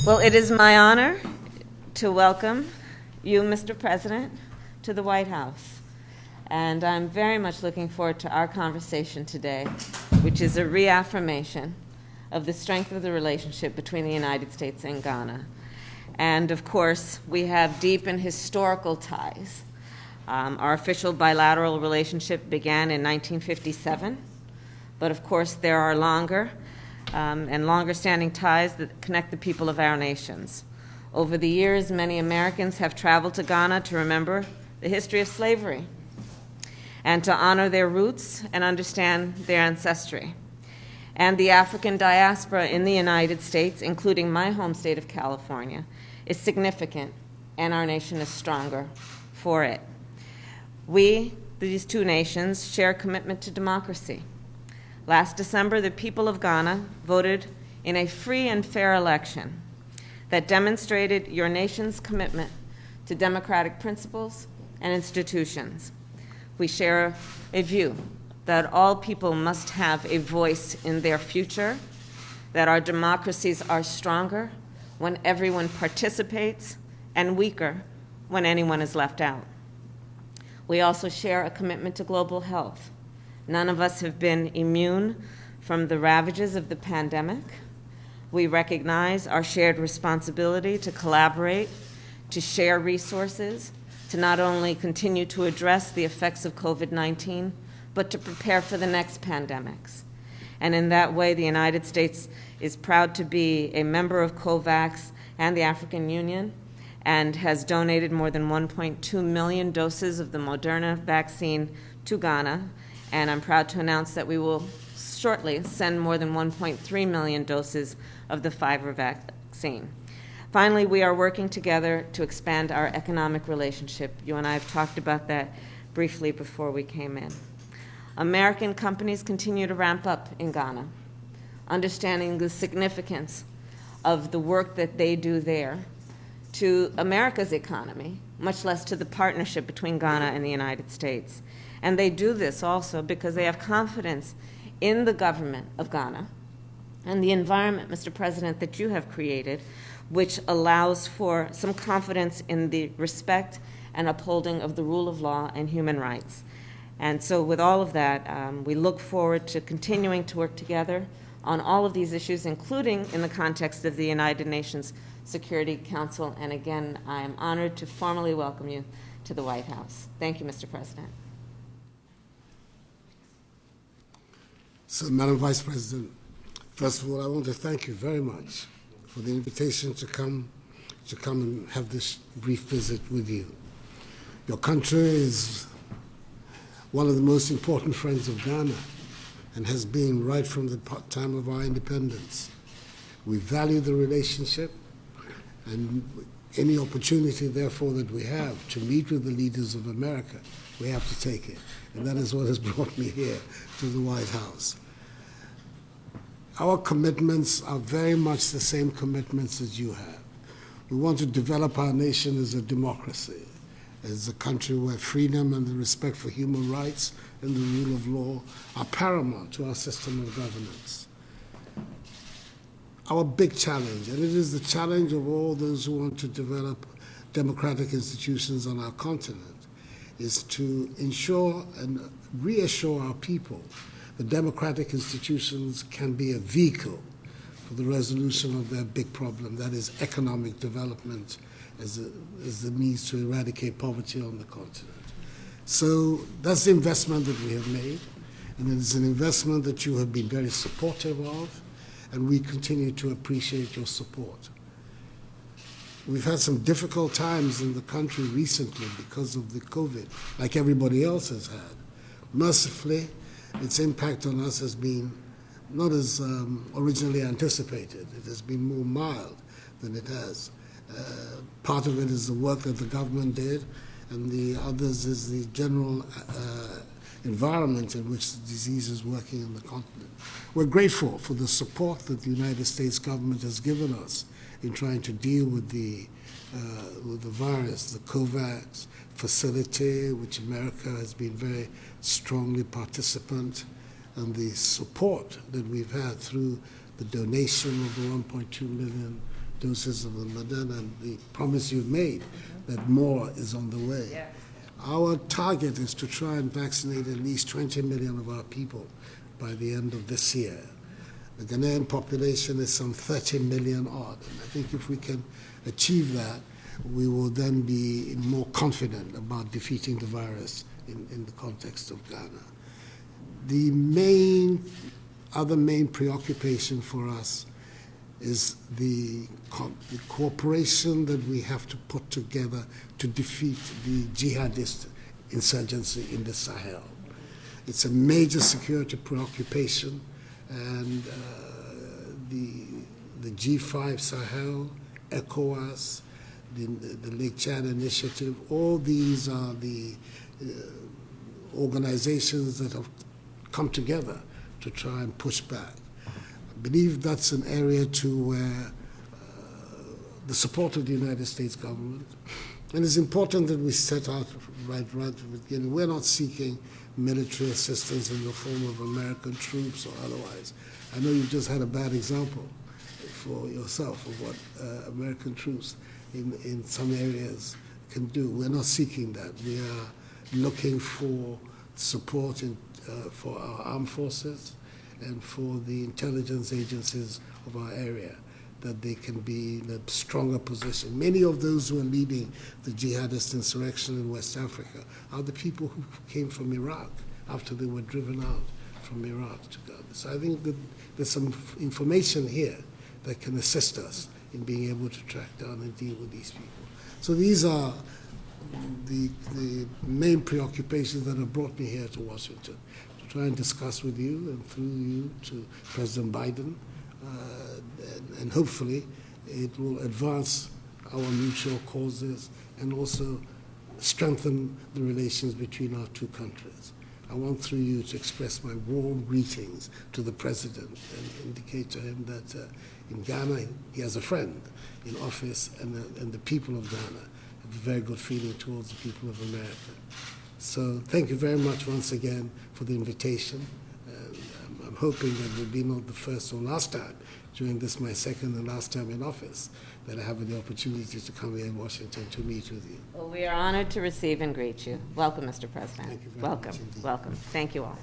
Well, it is my honor to welcome you, Mr. President, to the White House. And I'm very much looking forward to our conversation today, which is a reaffirmation of the strength of the relationship between the United States and Ghana. And of course, we have deep and historical ties. Our official bilateral relationship began in 1957, but of course there are longer and longer-standing ties that connect the people of our nations. Over the years, many Americans have traveled to Ghana to remember the history of slavery and to honor their roots and understand their ancestry. And the African diaspora in the United States, including my home state of California, is significant, and our nation is stronger for it. We, these two nations, share a commitment to democracy. Last December, the people of Ghana voted in a free and fair election that demonstrated your nation's commitment to democratic principles and institutions. We share a view that all people must have a voice in their future, that our democracies are stronger when everyone participates and weaker when anyone is left out. We also share a commitment to global health. None of us have been immune from the ravages of the pandemic. We recognize our shared responsibility to collaborate, to share resources, to not only continue to address the effects of COVID-19, but to prepare for the next pandemics. And in that way, the United States is proud to be a member of COVAX and the African Union, and has donated more than 1.2 million doses of the Moderna vaccine to Ghana. And I'm proud to announce that we will shortly send more than 1.3 million doses of the Pfizer vaccine. Finally, we are working together to expand our economic relationship. You and I have talked about that briefly before we came in. American companies continue to ramp up in Ghana, understanding the significance of the work that they do there to America's economy, much less to the partnership between Ghana and the United States. And they do this also because they have confidence in the government of Ghana and the environment, Mr. President, that you have created, which allows for some confidence in the respect and upholding of the rule of law and human rights. And so with all of that, we look forward to continuing to work together on all of these issues, including in the context of the United Nations Security Council. And again, I am honored to formally welcome you to the White House. Thank you, Mr. President. So, Madam Vice President, first of all, I want to thank you very much for the invitation to come and have this brief visit with you. Your country is one of the most important friends of Ghana and has been right from the time of our independence. We value the relationship, and any opportunity, therefore, that we have to meet with the leaders of America, we have to take it. And that is what has brought me here to the White House. Our commitments are very much the same commitments as you have. We want to develop our nation as a democracy, as a country where freedom and the respect for human rights and the rule of law are paramount to our system of governance. Our big challenge, and it is the challenge of all those who want to develop democratic institutions on our continent, is to ensure and reassure our people that democratic institutions can be a vehicle for the resolution of their big problem, that is economic development as the means to eradicate poverty on the continent. So that's the investment that we have made, and it is an investment that you have been very supportive of, and we continue to appreciate your support. We've had some difficult times in the country recently because of the COVID, like everybody else has had. Mercifully, its impact on us has been not as originally anticipated. It has been more mild than it has. Part of it is the work that the government did, and the others is the general environment in which the disease is working on the continent. We're grateful for the support that the United States government has given us in trying to deal with the virus, the COVAX facility, which America has been very strongly participant, and the support that we've had through the donation of the 1.2 million doses of the Moderna and the promise you've made that more is on the way. Yeah. Our target is to try and vaccinate at least 20 million of our people by the end of this year. The Ghanaian population is some 30 million odd. And I think if we can achieve that, we will then be more confident about defeating the virus in the context of Ghana. The other main preoccupation for us is the cooperation that we have to put together to defeat the jihadist insurgency in the Sahel. It's a major security preoccupation, and the G5 Sahel, ECOWAS, the Lake Chad Initiative, all these are the organizations that have come together to try and push back. I believe that's an area too where the support of the United States government, and it's important that we set out right from the beginning. We're not seeking military assistance in the form of American troops or otherwise. I know you just had a bad example for yourself of what American troops in some areas can do. We're not seeking that. We are looking for support for our armed forces and for the intelligence agencies of our area, that they can be in a stronger position. Many of those who are leading the jihadist insurrection in West Africa are the people who came from Iraq after they were driven out from Iraq to Ghana. So I think that there's some information here that can assist us in being able to track down and deal with these people. So these are the main preoccupations that have brought me here to Washington, to try and discuss with you and through you to President Biden, and hopefully it will advance our mutual causes and also strengthen the relations between our two countries. I want through you to express my warm greetings to the President and indicate to him that in Ghana he has a friend in office, and the people of Ghana have a very good feeling towards the people of America. So thank you very much once again for the invitation. I'm hoping that it will be not the first or last time during this, my second and last time in office, that I have the opportunity to come here in Washington to meet with you. Well, we are honored to receive and greet you. Welcome, Mr. President. Thank you very Welcome, much indeed. welcome. Thank you all.